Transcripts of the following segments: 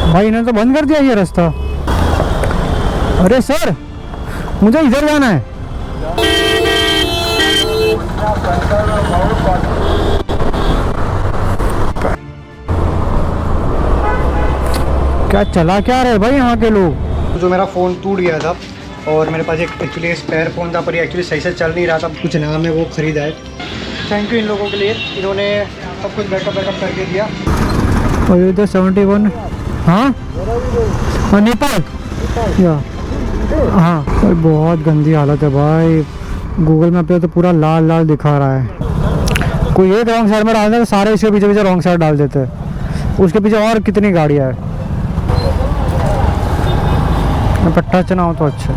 भाई इन्होंने तो बंद कर दिया ये रास्ता। अरे सर मुझे इधर जाना है। क्या चला क्या रहे भाई यहाँ के लोग। जो मेरा फ़ोन टूट गया था और मेरे पास एक एक्चुअली स्पेयर फ़ोन था, पर ये एक्चुअली सही से चल नहीं रहा था, कुछ नाम है वो ख़रीदा है। थैंक यू इन लोगों के लिए, इन्होंने सब कुछ बैकअप करके दिया। और इधर 71 हाँ नेपाल या हाँ भाई बहुत गंदी हालत है भाई। गूगल मैप पे तो पूरा लाल लाल दिखा रहा है। कोई एक रॉन्ग साइड में डाल दे तो सारे इसके पीछे पीछे रॉन्ग साइड डाल देते हैं। उसके पीछे और कितनी गाड़ियाँ हैं। पट्टा चना हो तो अच्छा।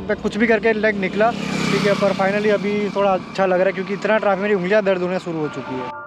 मैं कुछ भी करके लेग निकला, ठीक है, पर फाइनली अभी थोड़ा अच्छा लग रहा है क्योंकि इतना ट्रैफिक, मेरी उंगलियां दर्द होने शुरू हो चुकी है।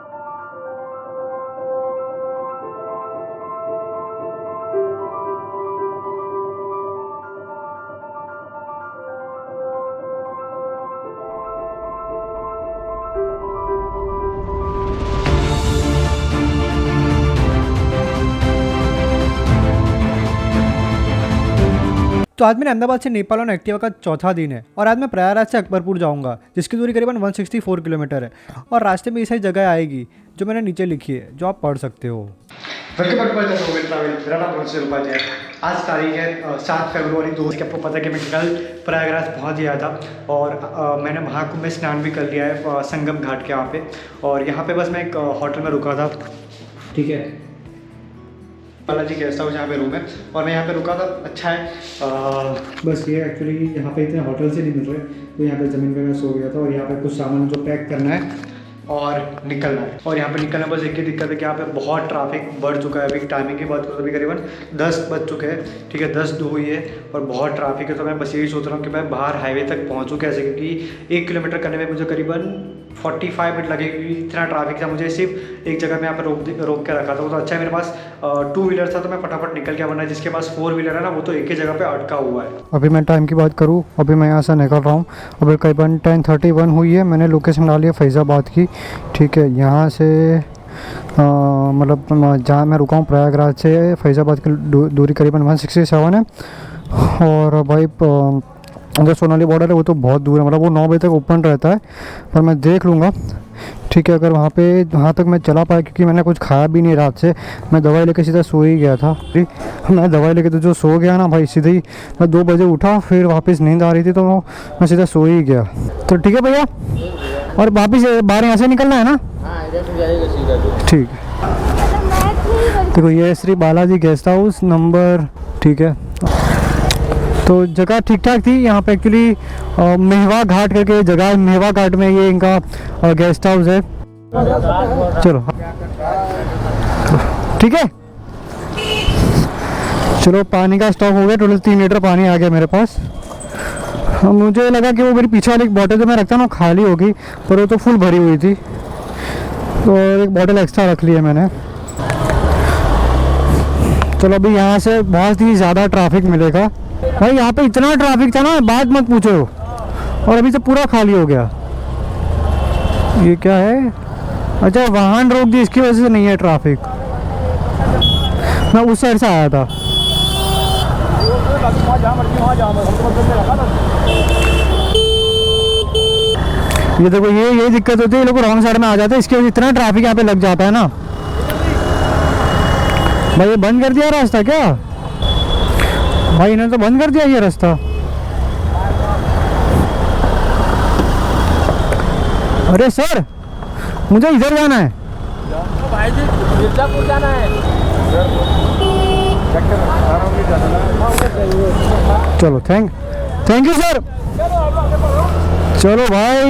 तो आज मेरे अहमदाबाद से नेपाल और एक्टिवा का चौथा दिन है और आज मैं प्रयागराज से अकबरपुर जाऊंगा, जिसकी दूरी करीबन 164 किलोमीटर है। और रास्ते में ऐसी जगह आएगी जो मैंने नीचे लिखी है, जो आप पढ़ सकते हो। मेरा नाम है। आज तारीख है 7 फरवरी 2000। आपको पता है कि मैं कल प्रयागराज पहुंच गया था और मैंने महाकुंभ में स्नान भी कर लिया है संगम घाट के यहाँ पे। और यहाँ पे बस मैं एक होटल में रुका था, ठीक है, बालाजी गेस्ट हाउस यहाँ पे रूम है और मैं यहाँ पे रुका था। अच्छा है बस ये एक्चुअली यहाँ पे इतने होटल से नहीं मिल रहे, तो यहाँ पे ज़मीन पे मैं सो गया था। और यहाँ पे कुछ सामान जो पैक करना है और निकलना है। और यहाँ पे निकलना बस एक ही दिक्कत है कि यहाँ पे बहुत ट्रैफिक बढ़ चुका है। अभी टाइमिंग की बात करूँ तो अभी करीबन 10 बज चुके हैं, ठीक है, 10 हुई है और बहुत ट्रैफिक है। तो मैं बस यही सोच रहा हूँ कि मैं बाहर हाईवे तक पहुँचूँ कैसे, क्योंकि 1 किलोमीटर करने में मुझे करीबन 45 मिनट लगेगी। इतना ट्रैफिक था, मुझे सिर्फ एक जगह में यहाँ पर रोक के रखा था। वो तो अच्छा है मेरे पास 2 व्हीलर था तो मैं फटाफट निकल गया, वरना जिसके पास 4 व्हीलर है ना, वो तो एक ही जगह पे अटका हुआ है। अभी मैं टाइम की बात करूँ, अभी मैं यहाँ से निकल रहा हूँ। अभी करीबन 10:31 हुई है। मैंने लोकेशन डाली है फैज़ाबाद की, ठीक है। यहाँ से मतलब जहाँ मैं रुका हूँ प्रयागराज से फैज़ाबाद की दूरी करीबन 167 है। और भाई उधर सोनाली बॉर्डर है, वो तो बहुत दूर है, मतलब वो 9 बजे तक ओपन रहता है, पर मैं देख लूँगा, ठीक है। अगर वहाँ तक मैं चला पाया, क्योंकि मैंने कुछ खाया भी नहीं रात से, मैं दवाई लेके सीधा सो ही गया था। मैं दवाई लेके तो जो सो गया ना भाई, सीधे ही मैं 2 बजे उठा, फिर वापस नींद आ रही थी तो मैं सीधा सो ही गया। तो ठीक है भैया, और वापस बाहर यहाँ से निकलना है ना? ठीक है। देखो ये Shri Balaji guest house number, ठीक है। तो जगह ठीक ठाक थी। यहाँ पे एक्चुअली मेहवा घाट करके जगह है, मेहवा घाट में ये इनका गेस्ट हाउस है। चलो ठीक है, चलो पानी का स्टॉक हो गया, टोटल 3 लीटर पानी आ गया मेरे पास। मुझे लगा कि वो मेरी पीछे वाली एक बॉटल जो मैं रखता हूँ ना खाली होगी, पर वो तो फुल भरी हुई थी, तो एक बॉटल एक्स्ट्रा रख ली है मैंने। चलो अभी यहाँ से बहुत ही ज़्यादा ट्रैफिक मिलेगा भाई। यहाँ पे इतना ट्रैफिक था ना, बात मत पूछो, और अभी से पूरा खाली हो गया। ये क्या है? अच्छा वाहन रोक दी, इसकी वजह से नहीं है ट्रैफिक। मैं उस साइड से आया था। ये देखो ये दिक्कत होती है, ये लोग रॉन्ग साइड में आ जाते हैं, इसकी वजह से इतना ट्रैफिक यहाँ पे लग जाता है ना भाई। ये बंद कर दिया रास्ता क्या भाई? इन्होंने तो बंद कर दिया ये रास्ता। अरे सर मुझे इधर जाना है। भाई जी मिर्जापुर जाना है। चलो थैंक यू सर। चलो भाई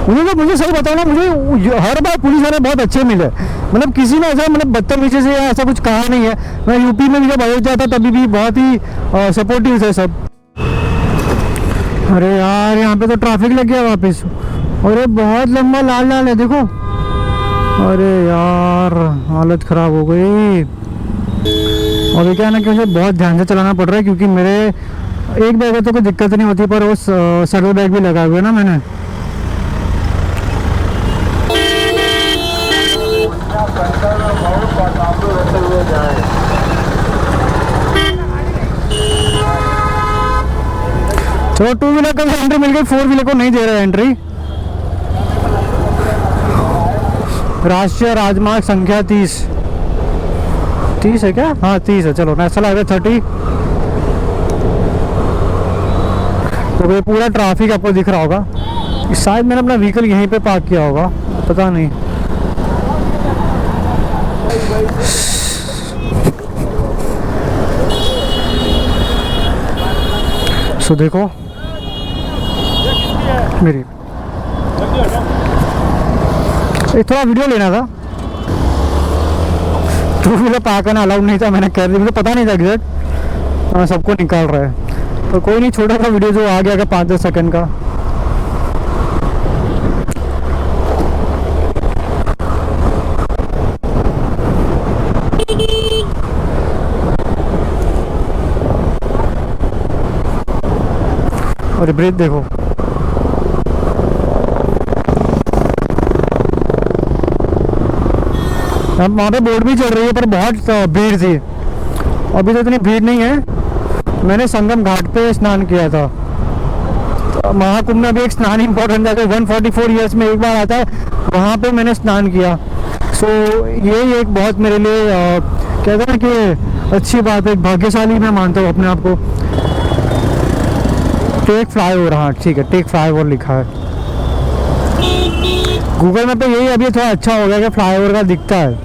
उन्होंने मुझे सही बताया ना, मुझे हर बार पुलिस वाले बहुत अच्छे मिले, मतलब किसी ने ऐसा मतलब बदतमीजी से या ऐसा कुछ कहा नहीं है। मैं यूपी में जब अयोध्या था तभी भी बहुत ही सपोर्टिव थे सब। अरे यार यहाँ पे तो ट्रैफिक लग गया वापस। अरे बहुत लंबा लाल लाल है देखो। अरे यार हालत ख़राब हो गई। और क्या है ना कि मुझे बहुत ध्यान से चलाना पड़ रहा है, क्योंकि मेरे एक बैग तो कोई दिक्कत नहीं होती, पर वो सर्वर बैग भी लगा हुआ है ना मैंने। चलो 2 व्हीलर को एंट्री मिल गई, 4 व्हीलर को नहीं दे रहे एंट्री। राष्ट्रीय राजमार्ग संख्या 30 है क्या? हाँ 30 है। चलो नेशनल हाईवे 30। तो ये पूरा ट्रैफिक आपको दिख रहा होगा। शायद मैंने अपना व्हीकल यहीं पे पार्क किया होगा, पता नहीं। सो देखो मेरी एक थोड़ा वीडियो लेना था। 2 व्हीलर पार्क करना अलाउड नहीं था, मैंने कर दिया, मुझे पता नहीं था एग्जैक्ट। हाँ सबको निकाल रहा है, तो कोई नहीं, छोटा सा वीडियो जो आ गया 5-10 सेकंड का। और ब्रेक देखो, अब वहाँ पे बोर्ड भी चल रही है पर बहुत भीड़ थी। अभी तो इतनी भीड़ नहीं है। मैंने संगम घाट पे स्नान किया था। तो महाकुंभ में भी एक स्नान इंपॉर्टेंट है, 144 ईयर्स में एक बार आता है, वहाँ पे मैंने स्नान किया। सो ये एक बहुत मेरे लिए कहते हैं ना कि अच्छी बात है, एक भाग्यशाली मैं मानता हूँ अपने आप को। टेक फ्लाईओवर, हाँ ठीक है, टेक फ्लाईओवर लिखा है गूगल मैप पे। यही अभी थोड़ा अच्छा हो गया कि फ्लाईओवर का दिखता है।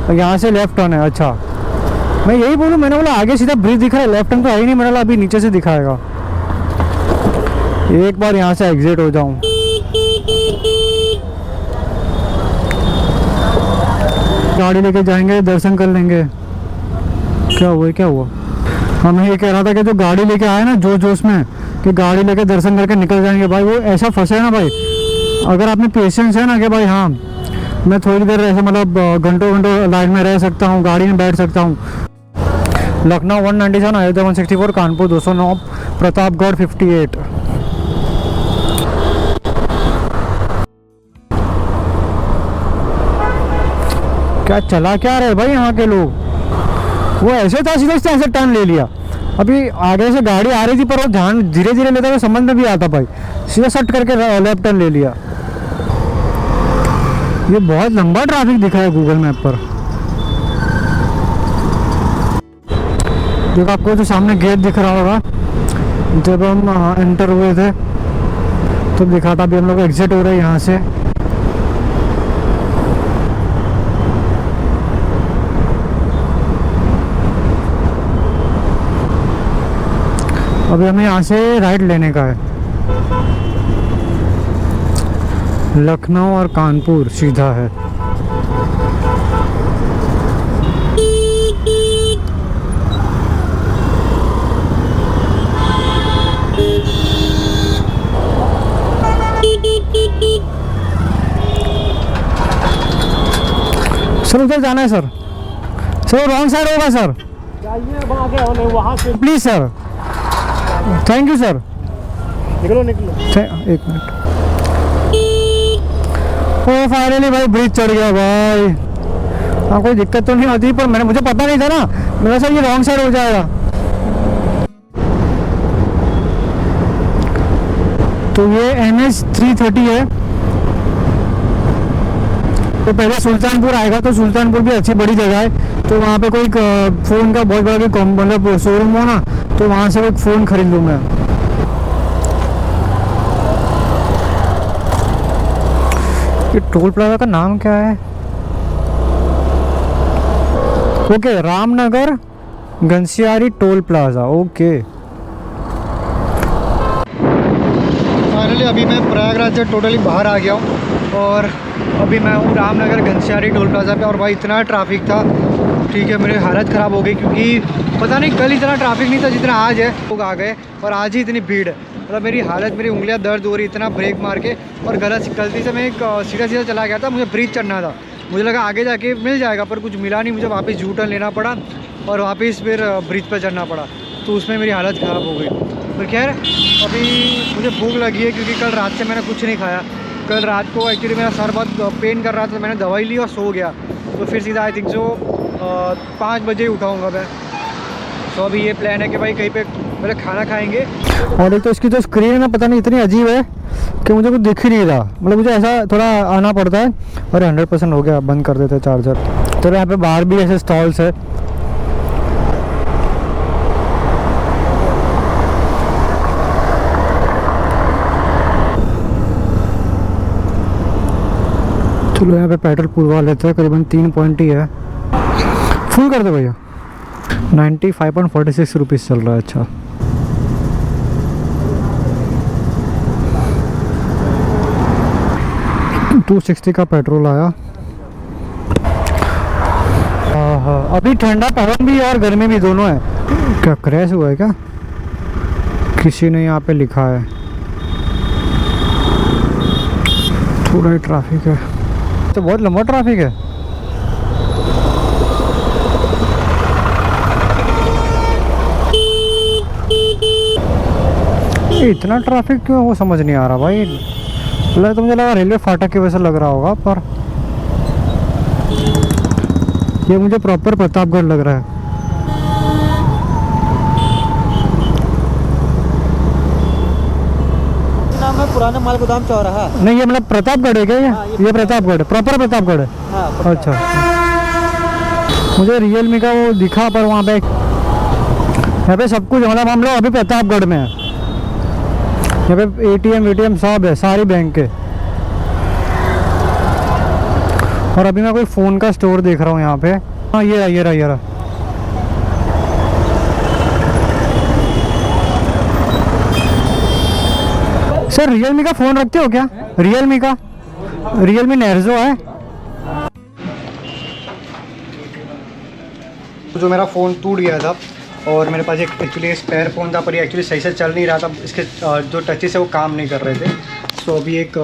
और यहाँ से लेफ्ट टर्न है। अच्छा मैं यही बोलूँ, मैंने बोला आगे सीधा ब्रिज दिखा है, लेफ्ट टर्न तो है ही नहीं। मैंने बोला अभी नीचे से दिखाएगा। एक बार यहाँ से एग्जिट हो जाऊँ। गाड़ी लेके जाएंगे, दर्शन कर लेंगे। क्या हुआ क्या हुआ? हाँ मैं ये कह रहा था कि जो गाड़ी लेके आए ना जोश में कि गाड़ी लेके दर्शन करके निकल जाएंगे, भाई वो ऐसा फंसे है ना भाई। अगर आप में पेशेंस है ना कि भाई हाँ मैं थोड़ी देर ऐसे मतलब घंटों लाइन में रह सकता हूँ, गाड़ी में बैठ सकता हूँ। लखनऊ 197, अयोध्या 164, कानपुर 209, प्रतापगढ़ 58। क्या चला क्या रहे भाई यहाँ के लोग? वो ऐसे था सीधे ऐसे टर्न ले लिया। अभी आगे से गाड़ी आ रही थी पर वो ध्यान धीरे धीरे लेता हुआ समझ में भी आता भाई, सीधा सट करके लेफ्ट टर्न ले लिया। ये बहुत लंबा ट्रैफिक दिखा है गूगल मैप पर। देखो आपको जो सामने गेट दिख रहा होगा, जब हम एंटर हुए थे तो दिखा था। अभी हम लोग एग्जिट हो रहे हैं यहाँ से। अभी हमें यहाँ से राइट लेने का है। लखनऊ और कानपुर सीधा है। सर उधर जाना है सर। सर रॉन्ग साइड होगा सर, जाइए वहाँ से please sir. Thank you sir. निकलो एक मिनट। ओ फाइनली भाई ब्रिज चढ़ गया भाई। हाँ कोई दिक्कत तो नहीं होती, पर मुझे पता नहीं था ना, मेरा सर ये रॉन्ग साइड हो जाएगा। तो ये NH 330 है। तो पहले सुल्तानपुर आएगा, तो सुल्तानपुर भी अच्छी बड़ी जगह है। तो वहाँ पे कोई फ़ोन का बहुत बड़ा कोई मतलब शोरूम हो ना, तो वहाँ से एक फ़ोन खरीद लूँ मैं। ये टोल प्लाजा का नाम क्या है? Okay, Ramnagar Ghansiyari toll plaza. Okay finally अभी मैं प्रयागराज से टोटली बाहर आ गया हूँ और अभी मैं हूँ रामनगर घनसियारी टोल प्लाजा पे। और भाई इतना ट्रैफिक था, ठीक है, मेरी हालत ख़राब हो गई क्योंकि पता नहीं कल इतना ट्रैफिक नहीं था जितना आज है। लोग आ गए और आज ही इतनी भीड़ है। मतलब मेरी हालत, मेरी उंगलियां दर्द हो रही, इतना ब्रेक मार के। और गलती से मैं एक सीधा चला गया था। मुझे ब्रिज चढ़ना था, मुझे लगा आगे जाके मिल जाएगा, पर कुछ मिला नहीं। मुझे वापस यू टर्न लेना पड़ा और वापस फिर ब्रिज पर चढ़ना पड़ा, तो उसमें मेरी हालत ख़राब हो गई। पर खैर अभी मुझे भूख लगी है क्योंकि कल रात से मैंने कुछ नहीं खाया। कल रात को एक्चुअली मेरा सर बहुत पेन कर रहा था, तो मैंने दवाई ली और सो गया। तो फिर सीधा आई थिंक सो 5 बजे ही उठाऊँगा मैं। तो अभी ये प्लान है कि भाई कहीं पे पहले खाना खाएंगे। और एक तो इसकी जो स्क्रीन है ना, पता नहीं इतनी अजीब है कि मुझे कुछ दिख ही नहीं रहा, मतलब मुझे ऐसा थोड़ा आना पड़ता है। और 100% हो गया, बंद कर देते हैं चार्जर। तो यहाँ पे बाहर भी ऐसे स्टॉल्स है। चलो यहाँ पे पेट्रोल पुलवा लेते हैं, करीबन 3 पॉइंट ही है। फुल कर दो भैया। 95.46 रुपीज़ चल रहा है। अच्छा, $260 का पेट्रोल आया। हाँ, अभी ठंडा पवन भी और गर्मी भी दोनों है। क्या क्रैश हुआ है क्या? किसी ने यहाँ पे लिखा है। थोड़ा ही ट्रैफिक है, तो बहुत लंबा ट्रैफिक है। इतना ट्रैफिक क्यों, वो समझ नहीं आ रहा भाई। तो मुझे लगा रेलवे फाटक की वजह से लग रहा होगा, पर ये मुझे प्रॉपर प्रतापगढ़ लग रहा है। नाम है पुराना माल गोदाम चौराहा। नहीं, ये मतलब प्रतापगढ़ है क्या? ये प्रतापगढ़, प्रॉपर प्रतापगढ़ है। हाँ, अच्छा, मुझे रियलमी का वो दिखा, पर वहाँ पे यहाँ पे सब कुछ, मतलब हम लोग अभी प्रतापगढ़ में है। यहाँ पे ATM सब है, सारी बैंक के। और अभी मैं कोई फ़ोन का स्टोर देख रहा हूँ यहाँ पे। हाँ, ये रहा। सर, रियलमी का फ़ोन रखते हो क्या? रियलमी नैर्जो है। जो मेरा फ़ोन टूट गया था और मेरे पास एक एक्चुअली स्पेयर फ़ोन था, पर ये एक्चुअली सही से चल नहीं रहा था। इसके जो टचेस है वो काम नहीं कर रहे थे। सो अभी एक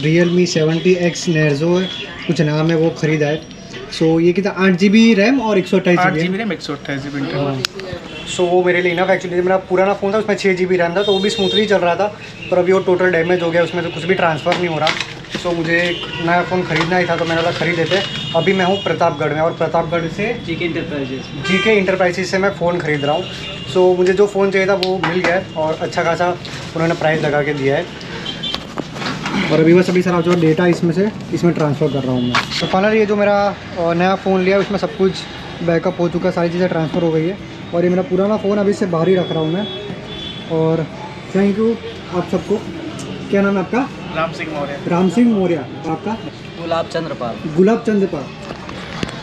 Realme 70X नैर्जो है, कुछ नाम है, वो ख़रीदा है। सो ये कितना 8 GB रैम और 128 GB रैम, 128 GB इंटरनल। सो वो मेरे लिए इनफ। एक्चुअली मेरा पुराना फ़ोन था, उसमें 6 GB रैम था, तो वो भी स्मूथली चल रहा था। पर अभी वो टोटल डैमेज हो गया, उसमें तो कुछ भी ट्रांसफ़र नहीं हो रहा। सो मुझे एक नया फ़ोन ख़रीदना ही था, तो मैंने बोला ख़रीद लेते। अभी मैं हूँ प्रतापगढ़ में, और प्रतापगढ़ से GK इंटरप्राइजेस से मैं फ़ोन ख़रीद रहा हूँ। सो मुझे जो फ़ोन चाहिए था वो मिल गया है, और अच्छा खासा उन्होंने प्राइस लगा के दिया है। और अभी बस सारा जो डेटा इसमें ट्रांसफ़र कर रहा हूँ मैं। तो फाइनली ये जो मेरा नया फ़ोन लिया, उसमें सब कुछ बैकअप हो चुका है, सारी चीज़ें ट्रांसफ़र हो गई है। और ये मेरा पुराना फ़ोन अभी से बाहर ही रख रहा हूँ मैं। और थैंक यू आप सबको। क्या नाम है आपका? राम सिंह मौर्य। आपका? गुलाब चंद्र पाल।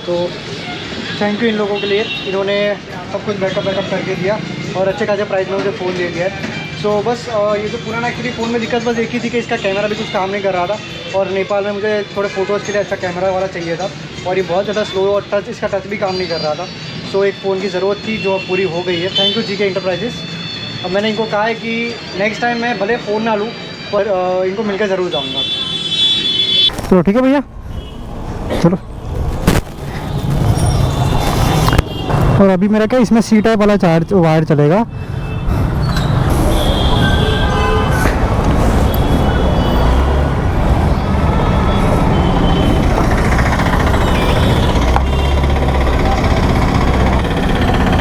तो थैंक यू इन लोगों के लिए, इन्होंने सब कुछ बैकअप करके दिया और अच्छे खासे प्राइस में मुझे फ़ोन दे दिया है। सो बस ये जो पुराना एक्चुअली फ़ोन में दिक्कत बस एक ही थी कि इसका कैमरा भी कुछ काम नहीं कर रहा था, और नेपाल में मुझे थोड़े फ़ोटोज़ के लिए अच्छा कैमरा वाला चाहिए था, और ये बहुत ज़्यादा स्लो और इसका टच भी काम नहीं कर रहा था। सो एक फ़ोन की ज़रूरत थी जो अब पूरी हो गई है। Thank you GK enterprises. अब मैंने इनको कहा है कि नेक्स्ट टाइम मैं भले फ़ोन ना लूँ, पर इनको मिलकर ज़रूर जाऊँगा। तो ठीक है भैया, चलो। और अभी मेरा क्या, इसमें C टाइप वाला वायर चलेगा।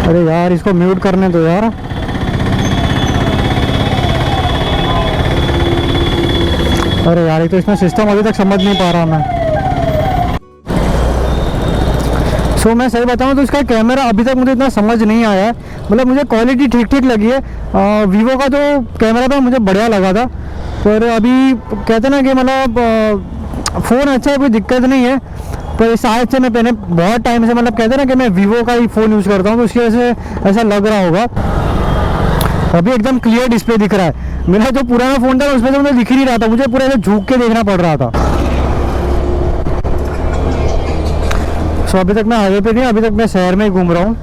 अरे यार, इसको म्यूट करने दो यार। अरे यार, एक तो इसमें सिस्टम अभी तक समझ नहीं पा रहा मैं। सो मैं सही बताऊं तो इसका कैमरा अभी तक मुझे इतना समझ नहीं आया है। मतलब मुझे क्वालिटी ठीक लगी है। वीवो का जो कैमरा था मुझे बढ़िया लगा था, पर अभी कहते ना कि मतलब फ़ोन अच्छा है, कोई दिक्कत नहीं है, पर शायद से मैंने बहुत टाइम से, मतलब कहते ना कि मैं वीवो का ही फ़ोन यूज़ करता हूँ, तो उसकी वजह से ऐसा लग रहा होगा। अभी एकदम क्लियर डिस्प्ले दिख रहा है। मेरा जो पुराना फ़ोन था उसमें तो मुझे दिख ही नहीं रहा था, मुझे पूरा ऐसे झुक के देखना पड़ रहा था। सो अभी तक मैं हाईवे पे नहीं, अभी तक मैं शहर में ही घूम रहा हूँ।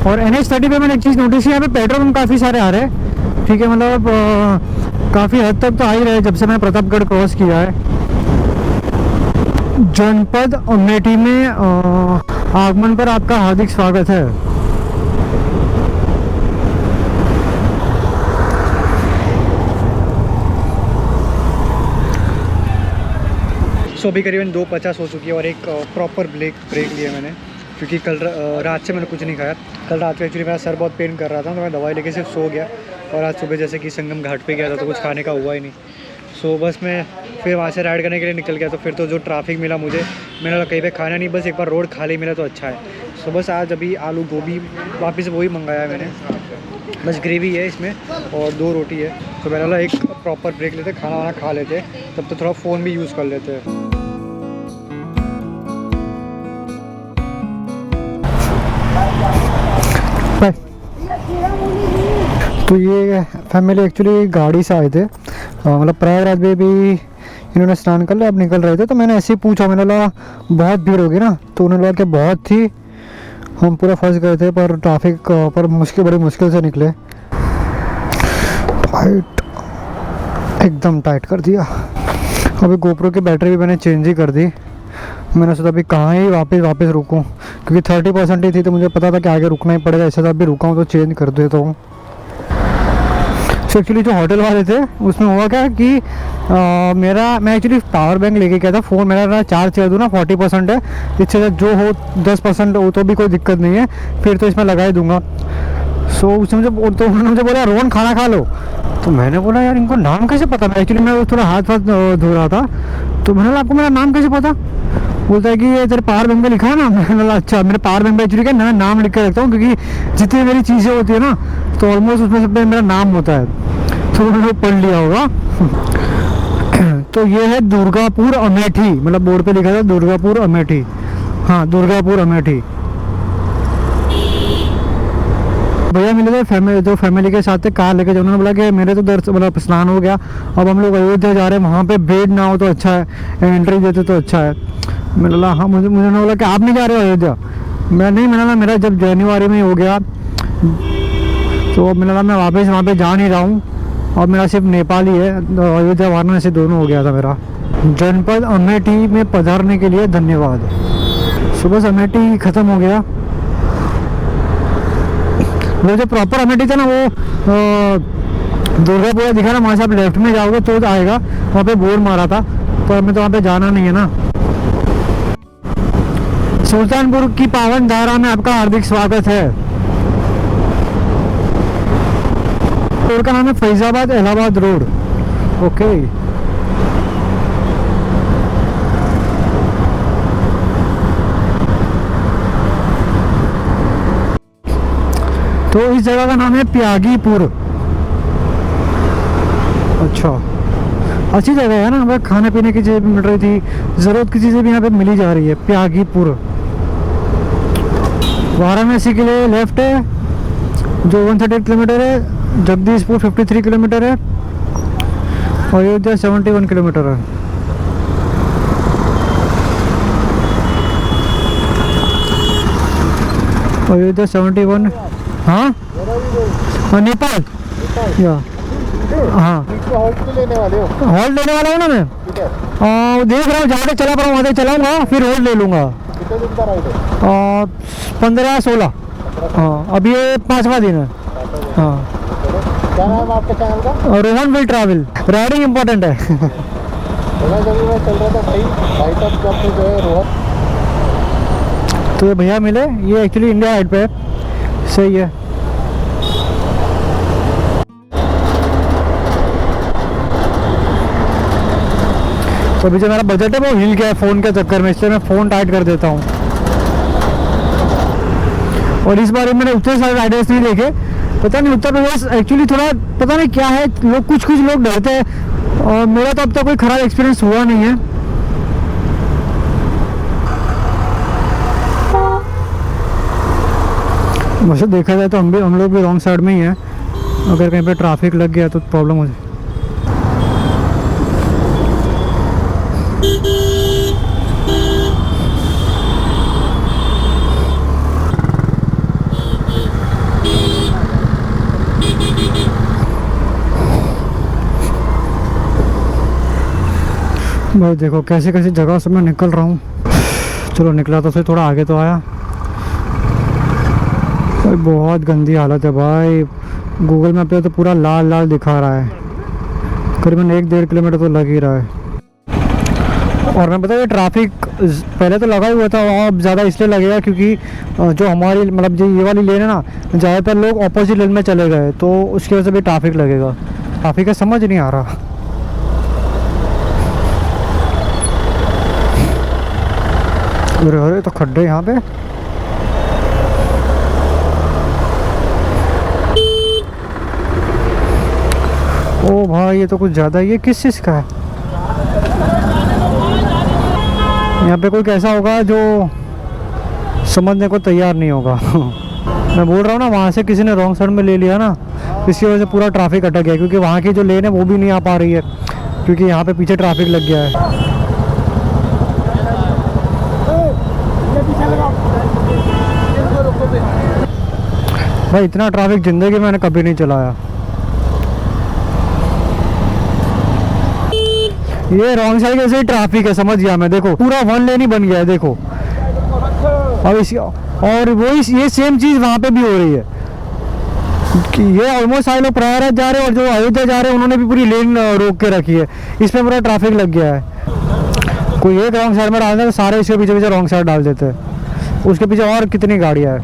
और NH30 पे मैंने एक चीज़ नोटिस की, यहाँ पे पेट्रोल पंप काफ़ी सारे आ रहे हैं। ठीक है, मतलब काफ़ी हद तक तो आ ही रहे जब से मैं प्रतापगढ़ क्रॉस किया है। जनपद अमेठी में आगमन पर आपका हार्दिक स्वागत है। सो अभी करीबन 2:50 हो चुकी है, और एक प्रॉपर ब्रेक लिया मैंने। क्योंकि कल रात से मैंने कुछ नहीं खाया। कल रात को एक्चुअली मेरा सर बहुत पेन कर रहा था, तो मैं दवाई लेके सिर्फ सो गया। और आज सुबह जैसे कि संगम घाट पे गया था तो कुछ खाने का हुआ ही नहीं। सो बस मैं फिर वहाँ से राइड करने के लिए निकल गया। तो फिर तो जो ट्रैफिक मिला मुझे, मैंने कहा कहीं पे खाना नहीं, बस एक बार रोड खाली मिला तो अच्छा है। सो बस आज अभी आलू गोभी वापस वही मंगाया मैंने, बस ग्रेवी है इसमें और 2 रोटी है। तो मैंने बोला एक प्रॉपर ब्रेक लेते, खाना वाना खा लेते, तब तो थोड़ा फ़ोन भी यूज़ कर लेते हैं। तो ये फैमिली एक्चुअली गाड़ी से आए थे, मतलब प्रयागराज में भी इन्होंने स्नान कर लिया, अब निकल रहे थे। तो मैंने ऐसे ही पूछा, मैंने लगा बहुत भीड़ होगी ना, तो उन्होंने लगा कि बहुत थी, हम पूरा फंस गए थे, पर ट्रैफिक पर बड़ी मुश्किल से निकले। टाइट, एकदम टाइट कर दिया। अभी गोप्रो की बैटरी भी मैंने चेंज ही कर दी। मैंने सोचा अभी कहाँ ही वापस रुकूं, क्योंकि 30% ही थी, तो मुझे पता था कि आगे रुकना ही पड़ेगा। ऐसा तो अभी रुका हूँ तो चेंज कर देता हूँ। एक्चुअली जो होटल वाले थे उसमें हुआ क्या कि मैं एक्चुअली पावर बैंक लेके गया था। फ़ोन मेरा चार्ज कर दूँ ना 40% है, इससे जो हो 10% हो तो भी कोई दिक्कत नहीं है, फिर तो इसमें लगा ही दूँगा। सो उसमें तो उन्होंने मुझे बोला रोहन खाना खा लो। तो मैंने बोला यार इनको नाम कैसे पता। मैं एक्चुअली मैं थोड़ा हाथ धो रहा था, तो मैंने बोला आपको मेरा नाम कैसे पता। बोलता है कि ये तेरे पावर बैंक में लिखा है ना। मैंने बोला अच्छा, मेरे पावर बैंक में एक्चुअली क्या मैं नाम लिख के रखता हूँ, क्योंकि जितनी मेरी चीज़ें होती है ना तो ऑलमोस्ट उसमें सब में मेरा नाम होता है, तो उन्होंने पढ़ लिया होगा। तो ये है दुर्गापुर अमेठी, मतलब बोर्ड पे लिखा था दुर्गापुर अमेठी। हाँ, दुर्गापुर अमेठी। भैया मिले थे जो फैमिली के साथ थे, कार लेके। उन्होंने बोला कि मेरे तो मतलब स्नान हो गया, अब हम लोग अयोध्या जा रहे हैं, वहाँ पे भीड़ ना हो तो अच्छा है, एंट्री देते तो अच्छा है। मैंने बोला हाँ, मुझे बोला कि आप नहीं जा रहे हो अयोध्या। मैंने बोला मेरा जब जनवरी में हो गया, तो मैंने बोला मैं वापस वहाँ पे जा नहीं रहा हूँ, और मेरा सिर्फ नेपाल ही है, अयोध्या वाराणसी दोनों हो गया था मेरा। जनपद अमेठी में पधारने के लिए धन्यवाद। सुबह से अमेठी ख़त्म हो गया। वो जो प्रॉपर अमेठी था ना, वो दुर्गापुरा दिखा ना, वहाँ से आप लेफ्ट में जाओगे तो आएगा, वहाँ पे बोर्ड मारा था, पर हमें तो वहाँ पे जाना नहीं है ना। सुल्तानपुर की पावन धारा में आपका हार्दिक स्वागत है। रोड का नाम है फैजाबाद इलाहाबाद रोड। ओके, तो इस जगह का नाम है प्यागीपुर। अच्छा, अच्छी जगह है ना, हमें खाने पीने की चीज़ें मिल रही थी, ज़रूरत की चीज़ें भी यहाँ पे मिली जा रही है। प्यागीपुर वाराणसी के लिए लेफ्ट है, जो 138 किलोमीटर है। जगदीशपुर 53 किलोमीटर है, अयोध्या 71 किलोमीटर है। अयोध्या 71। हाँ, नेपाल या हाँ, हॉल्ट लेने वाले हो? हॉल्ट लेने वाला हूँ ना मैं। देख रहा हूँ, जहाँ तक चला पड़ा वहाँ तक चलाऊँगा, फिर हॉल्ट ले लूँगा। कितने दिन का राइड है? 15-16। हाँ, अभी ये 5वां दिन है। हाँ, क्या नाम है आपके चैनल का? Rohan will travel. Riding important है। जब मैं चल रहा था भाई साहब जो अपने जो है रोहन, तो ये भैया मिले, ये एक्चुअली इंडिया हाइट पे है। सही है। तो अभी जो मेरा बजट है वो हिल गया है फ़ोन के चक्कर में, इसलिए मैं फ़ोन टाइट कर देता हूँ। और इस बार मैंने उतने सारे राइडर्स नहीं देखे, पता नहीं उत्तर प्रदेश एक्चुअली थोड़ा पता नहीं क्या है, लोग कुछ लोग डरते हैं, और मेरा तो अब तक कोई ख़राब एक्सपीरियंस हुआ नहीं है। वैसे देखा जाए तो हम लोग भी रॉन्ग साइड में ही हैं, अगर कहीं पे ट्रैफिक लग गया तो प्रॉब्लम हो जाए। भाई देखो कैसे कैसे जगह से मैं निकल रहा हूँ। चलो निकला तो फिर थोड़ा आगे तो आया। भाई बहुत गंदी हालत है भाई, गूगल मैप पे तो पूरा लाल लाल दिखा रहा है, करीबन 1-1.5 किलोमीटर तो लग ही रहा है। और मैं बता, ये ट्रैफिक पहले तो लगा हुआ था, अब ज़्यादा इसलिए लगेगा क्योंकि जो हमारी मतलब जो ये वाली लेन है ना, ज़्यादातर लोग अपोजिट लेन में चले गए, तो उसकी वजह से भी ट्रैफिक लगेगा। ट्रैफिक का समझ नहीं आ रहा। अरे अरे, तो खड्डे यहाँ पे। ओ भाई, ये तो कुछ ज़्यादा ही है। किस चीज़ का है? यहाँ पे कोई कैसा होगा जो समझने को तैयार नहीं होगा। मैं बोल रहा हूँ ना, वहाँ से किसी ने रॉन्ग साइड में ले लिया ना, इसकी वजह से पूरा ट्रैफिक अटक गया, क्योंकि वहाँ की जो लेन है वो भी नहीं आ पा रही है, क्योंककि यहाँ पे पीछे ट्रैफिक लग गया है। भाई इतना ट्रैफिक ज़िंदगी में मैंने कभी नहीं चलाया। ये रॉन्ग साइड कैसे ही ट्रैफिक है, समझ गया मैं। देखो पूरा वन लेन ही बन गया है, देखो। और इसी और वही ये सेम चीज़ वहाँ पे भी हो रही है कि ये ऑलमोस्ट सारे लोग प्रयागराज जा रहे हैं और जो अयोध्या जा रहे हैं उन्होंने भी पूरी लेन रोक के रखी है। इसमें पूरा ट्रैफिक लग गया है। कोई एक रॉन्ग साइड में डालता है तो सारे इसके पीछे पीछे रॉन्ग साइड डाल देते हैं। उसके पीछे और कितनी गाड़ियाँ हैं।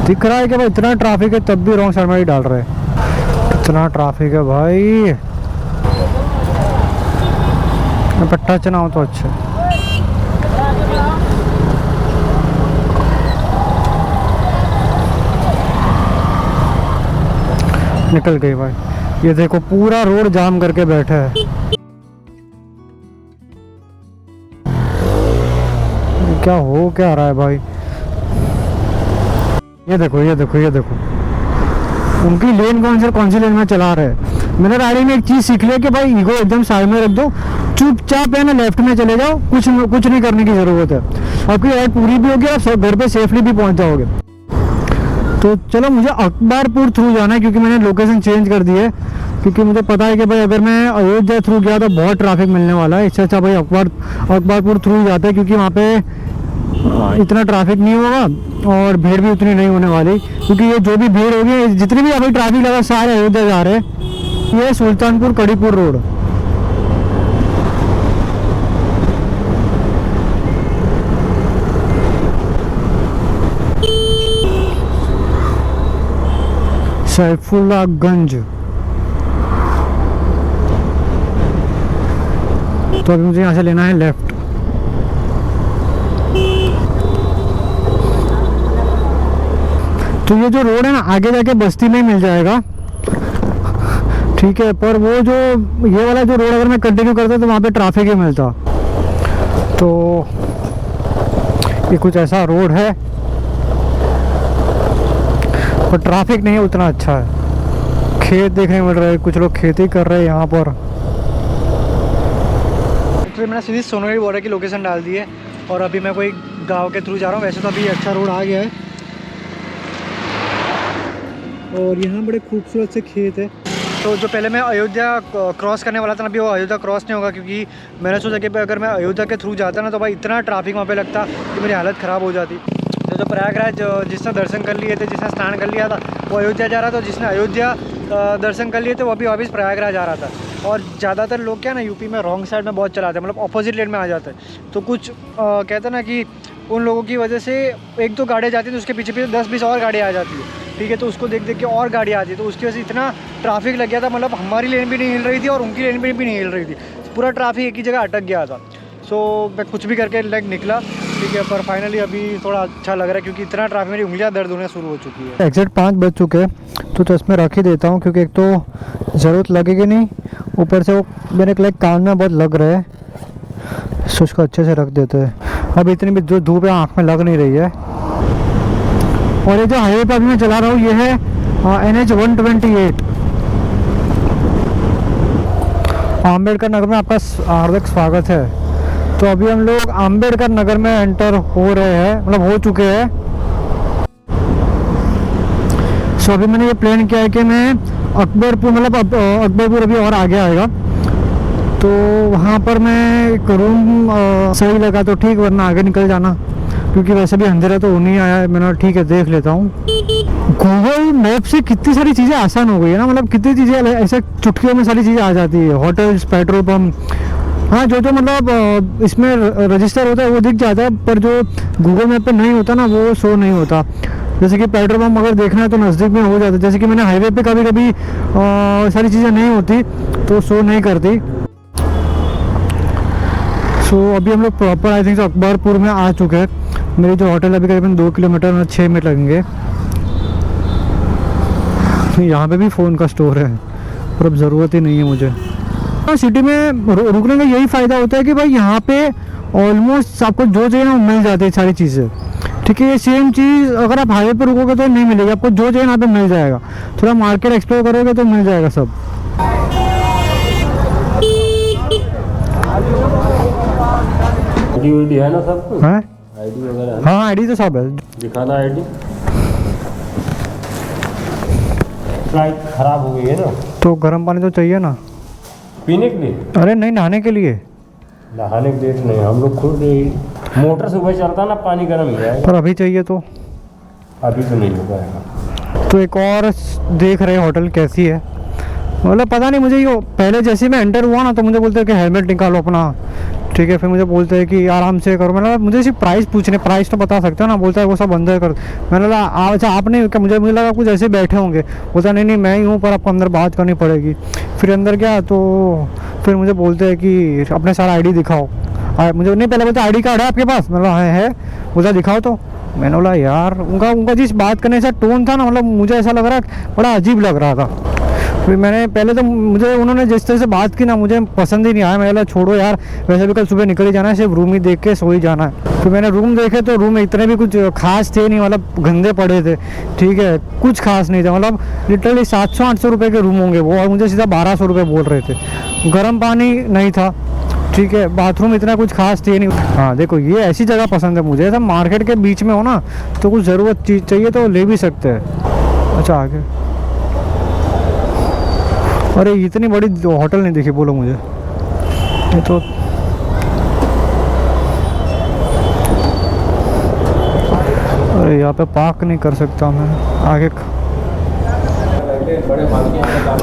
दिख रहा है कि भाई इतना ट्रैफिक है, तब भी रॉन्ग साइड में ही डाल रहे हैं। इतना ट्रैफिक है भाई, पट्टा चना हो तो अच्छा। निकल गई भाई। ये देखो पूरा रोड जाम करके बैठा है। क्या हो क्या रहा है भाई? ये देखो ये देखो ये देखो, उनकी लेन कौन सी लेन में चला रहे हैं। मैंने राइडिंग में एक चीज़ सीख लिया कि भाई ईगो एकदम साइड में रख दो, चुपचाप है ना लेफ्ट में चले जाओ, कुछ नहीं करने की ज़रूरत है। आपकी राइड पूरी भी होगी, आप घर पे सेफली भी पहुंच जाओगे। तो चलो, मुझे अकबरपुर थ्रू जाना है, क्योंकि मैंने लोकेशन चेंज कर दी है, क्योंकि मुझे पता है कि भाई अगर मैं अयोध्या थ्रू गया तो बहुत ट्रैफिक मिलने वाला है। इससे अच्छा भाई अकबरपुर थ्रू जाते हैं, क्योंकि वहाँ पे इतना ट्रैफिक नहीं होगा और भीड़ भी उतनी नहीं होने वाली। क्योंकि ये जो भी भीड़ होगी, जितनी भी अभी ट्रैफिक लगा, सारे अयोध्या जा रहे हैं। ये सुल्तानपुर कड़ीपुर रोड। सैफुल्लागंज। तो अभी मुझे यहाँ से लेना है लेफ्ट। तो ये जो रोड है ना, आगे जाके बस्ती में ही मिल जाएगा, ठीक है। पर वो जो ये वाला जो रोड अगर मैं कंटिन्यू करता तो वहाँ पे ट्रैफिक ही मिलता। तो ये कुछ ऐसा रोड है, पर ट्रैफिक नहीं उतना अच्छा है। खेत देखने मिल रहे हैं, कुछ लोग खेती कर रहे हैं यहाँ पर। तो मैंने सीधी सोनगढ़ बॉर्डर की लोकेशन डाल दी है और अभी मैं कोई गांव के थ्रू जा रहा हूँ। वैसे तो अभी अच्छा रोड आ गया है और यहाँ बड़े खूबसूरत से खेत है। तो जो पहले मैं अयोध्या क्रॉस करने वाला था ना, अभी वो अयोध्या क्रॉस नहीं होगा, क्योंकि मैंने सोचा कि अगर मैं अयोध्या के थ्रू जाता ना तो भाई इतना ट्रैफिक वहाँ पे लगता कि मेरी हालत ख़राब हो जाती। तो प्रयागराज जिसने दर्शन कर लिए थे, जिसने स्नान कर लिया था, वो अयोध्या जा रहा था। जिसने अयोध्या दर्शन कर लिए थे वो अभी वापस प्रयागराज आ रहा था। और ज़्यादातर लोग क्या ना यूपी में रॉन्ग साइड में बहुत चलाते हैं, मतलब अपोजिट लेन में आ जाते हैं। तो कुछ कहते हैं ना कि उन लोगों की वजह से एक दो गाड़ियाँ जाती हैं तो उसके पीछे पीछे 10-20 और गाड़ियाँ आ जाती है, ठीक है। तो उसको देख देख के और गाड़ियाँ आती है, तो उसकी वजह से इतना ट्रैफिक लग गया था, मतलब हमारी लेन भी नहीं हिल रही थी और उनकी लेन भी नहीं हिल रही थी। पूरा ट्रैफिक एक ही जगह अटक गया था। सो मैं कुछ भी करके निकला, ठीक है। पर फाइनली अभी थोड़ा अच्छा लग रहा है, क्योंकि इतना ट्रैफिक, मेरी उंगलियां दर्द होने शुरू हो चुकी है। एग्जैक्ट 5 बज चुके हैं, तो चश्मे रख ही देता हूँ, क्योंकि एक तो ज़रूरत लगेगी नहीं, ऊपर से वो मेरे कान में बहुत लग रहा है, सो उसको अच्छे से रख देते हैं। अब इतनी भी जो धूप है आँख में लग नहीं रही है। और ये जो हाईवे पर अभी मैं चला रहा हूँ ये है NH 128। अम्बेडकर नगर में आपका हार्दिक स्वागत है। तो अभी हम लोग अम्बेडकर नगर में एंटर हो रहे हैं, मतलब हो चुके हैं। सो अभी मैंने ये प्लान किया है कि मैं अकबरपुर, मतलब अकबरपुर अभी और आगे आएगा, तो वहाँ पर मैं एक रूम सही लगा तो ठीक, वरना आगे निकल जाना, क्योंकि वैसे भी अंधेरा तो नहीं आया है। मैंने ठीक है देख लेता हूँ। गूगल मैप से कितनी सारी चीज़ें आसान हो गई है ना, मतलब कितनी चीज़ें ऐसे चुटकियों में सारी चीज़ें आ जाती है। होटल्स, पेट्रोल पम्प, हाँ जो मतलब इसमें रजिस्टर होता है वो दिख जाता है, पर जो गूगल मैप पे नहीं होता ना वो शो नहीं होता। जैसे कि पेट्रोल पंप अगर देखना है तो नज़दीक में हो जाता है, जैसे कि मैंने हाईवे पे कभी कभी सारी चीज़ें नहीं होती तो शो नहीं करती। सो अभी हम लोग प्रॉपर आई थिंक अकबरपुर में आ चुके हैं। मेरी जो होटल अभी करीबन 2 किलोमीटर में 6 मिनट लगेंगे। यहाँ पे भी फ़ोन का स्टोर है, पर अब ज़रूरत ही नहीं है मुझे। सिटी में रुकने का यही फ़ायदा होता है कि भाई यहाँ पे ऑलमोस्ट आपको जो चाहिए ना मिल जाती है सारी चीज़ें। ठीक है, ये सेम चीज़ अगर आप हाईवे पे रुकोगे तो नहीं मिलेगी, आपको जो चाहिए यहाँ पे मिल जाएगा। थोड़ा मार्केट एक्सप्लोर करोगे तो मिल जाएगा सब। आईडी है ना सब? है आईडी वगैरह? हाँ आईडी तो सब है। दिखाना आईडी। फ्लाइट खराब हो गई है ना, तो गर्म पानी तो चाहिए ना पीने के लिए। अरे नहीं, नहाने के लिए। नहाने की डेट नहीं, हम लोग खुद मोटर सुबह चलता ना पानी गर्म ही जाएगा। पर अभी चाहिए तो अभी तो नहीं हो पाएगा। तो एक और देख रहे होटल कैसी है, मतलब पता नहीं मुझे। ये पहले जैसे मैं एंटर हुआ ना तो मुझे बोलते हैं कि हेलमेट निकालो अपना। ठीक है, फिर मुझे बोलते हैं कि आराम से करो। मैंने मुझे सिर्फ प्राइस पूछने, प्राइस तो बता सकते हो ना। बोलता है वो सब अंदर कर। मैंने लगा अच्छा आपने क्या, मुझे लगा कुछ ऐसे बैठे होंगे। बोलता नहीं मैं ही हूँ, पर आपको अंदर बात करनी पड़ेगी। फिर अंदर गया तो फिर मुझे बोलते हैं कि अपने सारा आईडी दिखाओ। मुझे नहीं, पहले बोलते आईडी कार्ड है आपके पास? मतलब हाँ है। बोलता दिखाओ तो। मैंने बोला यार, उनका जिस बात करने से टोन था ना, मतलब मुझे ऐसा लग रहा बड़ा अजीब लग रहा था। फिर मैंने पहले तो मुझे उन्होंने जिस तरह से बात की ना मुझे पसंद ही नहीं आया। मैंने बोला छोड़ो यार, वैसे भी कल सुबह निकल ही जाना है, सिर्फ रूम ही देख के सो ही जाना है। फिर मैंने रूम देखे तो रूम में इतने भी कुछ खास थे नहीं, मतलब गंदे पड़े थे। ठीक है, कुछ खास नहीं था, मतलब लिटरली 700-800 रुपये के रूम होंगे वो, और मुझे सीधा 1200 रुपये बोल रहे थे। गर्म पानी नहीं था। ठीक है, बाथरूम इतना कुछ खास थे नहीं। हाँ देखो, ये ऐसी जगह पसंद है मुझे, ऐसा मार्केट के बीच में हो ना तो कुछ ज़रूरत चीज़ चाहिए तो ले भी सकते हैं। अच्छा आगे, अरे इतनी बड़ी होटल नहीं दिखी बोलो मुझे। ये तो अरे यहाँ पे पार्क नहीं कर सकता मैं आगे।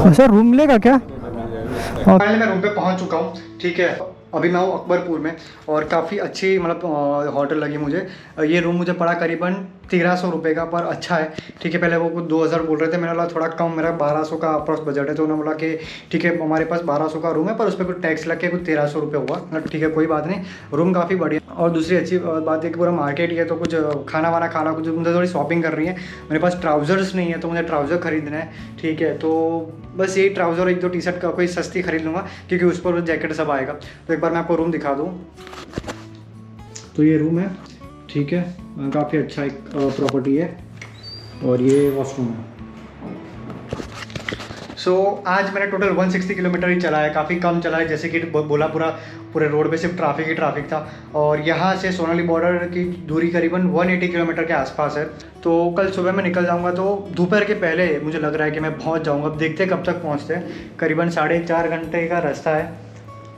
अच्छा रूम मिलेगा क्या? फाइनली मैं रूम पे पहुंच चुका हूँ। ठीक है, अभी मैं हूँ अकबरपुर में और काफ़ी अच्छी मतलब होटल लगी मुझे। ये रूम मुझे पड़ा करीबन 1300 रुपये का, पर अच्छा है। ठीक है, पहले वो कुछ 2000 बोल रहे थे, मैंने बोला थोड़ा कम, मेरा 1200 का अप्रॉक्स बजट है। तो उन्होंने बोला कि ठीक है हमारे पास 1200 का रूम है, पर उस पर कुछ टैक्स लग के कुछ 1300 रुपये हुआ। ठीक है कोई बात नहीं, रूम काफ़ी बढ़िया। और दूसरी अच्छी बात है कि पूरा मार्केट ही है, तो कुछ खाना वाना खाना, कुछ मुझे थोड़ी शॉपिंग कर रही है। मेरे पास ट्राउज़र्स नहीं है तो मुझे ट्राउज़र खरीदना है। ठीक है, तो बस यही ट्राउज़र, एक दो टी शर्ट का कोई सस्ती खरीद लूँगा क्योंकि उस पर जैकेट सब आएगा। तो एक बार मैं आपको रूम दिखा दूँ। तो ये रूम है, ठीक है, काफ़ी अच्छा एक प्रॉपर्टी है और ये वॉशरूम है। आज मैंने टोटल 160 किलोमीटर ही चला है, काफ़ी कम चला है। जैसे कि बोला पूरे रोड पे सिर्फ ट्रैफिक ही ट्रैफिक था। और यहाँ से सोनाली बॉर्डर की दूरी करीबन 180 किलोमीटर के आसपास है। तो कल सुबह मैं निकल जाऊँगा, तो दोपहर के पहले मुझे लग रहा है कि मैं पहुँच जाऊँगा। अब देखते हैं कब तक पहुँचते हैं। करीबन 4.5 घंटे का रास्ता है,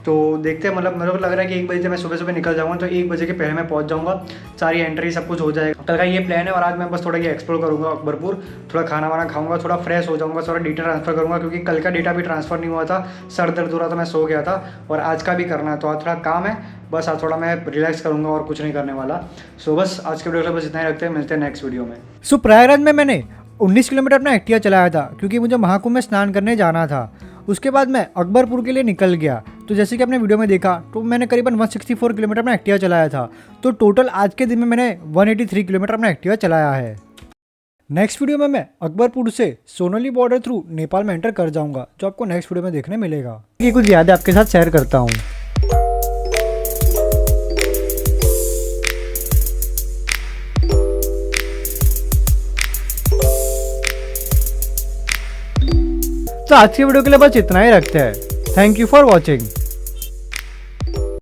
तो देखते हैं। मतलब मेरे को लग रहा है कि 1 बजे से मैं सुबह निकल जाऊँगा, तो 1 बजे के पहले मैं पहुँच जाऊँगा। सारी एंट्री सब कुछ हो जाएगा। कल का ये प्लान है। और आज मैं बस थोड़ा ये एक्सप्लोर करूँगा अकबरपुर, थोड़ा खाना वाना खाऊँगा, थोड़ा फ्रेश हो जाऊँगा, थोड़ा डेटा ट्रांसफ़र करूँगा क्योंकि कल का डेटा भी ट्रांसफ़र नहीं हुआ था, सर दर्द हो रहा था, मैं सो गया था। और आज का भी करना है, तो आज थोड़ा काम है, बस आज थोड़ा मैं रिलैक्स करूँगा और कुछ नहीं करने वाला। सो बस आज के वीडियो बस इतना ही रखते हैं, मिलते हैं नेक्स्ट वीडियो में। सो प्रयागराज में मैंने 19 किलोमीटर अपना एक्टिवा चलाया था क्योंकि मुझे महाकुंभ में स्नान करने जाना था। उसके बाद मैं अकबरपुर के लिए निकल गया। तो जैसे कि आपने वीडियो में देखा, तो मैंने करीबन 164 किलोमीटर अपना एक्टिवा चलाया था। तो टोटल आज के दिन में मैंने 183 किलोमीटर अपना एक्टिवा चलाया है। नेक्स्ट वीडियो में मैं अकबरपुर से सोनाली बॉर्डर थ्रू नेपाल में एंटर कर जाऊंगा, जो आपको नेक्स्ट वीडियो में देखने मिलेगा। ये कुछ यादें आपके साथ शेयर करता हूँ। तो आज की वीडियो के लिए बस इतना ही रखते हैं। Thank you for watching.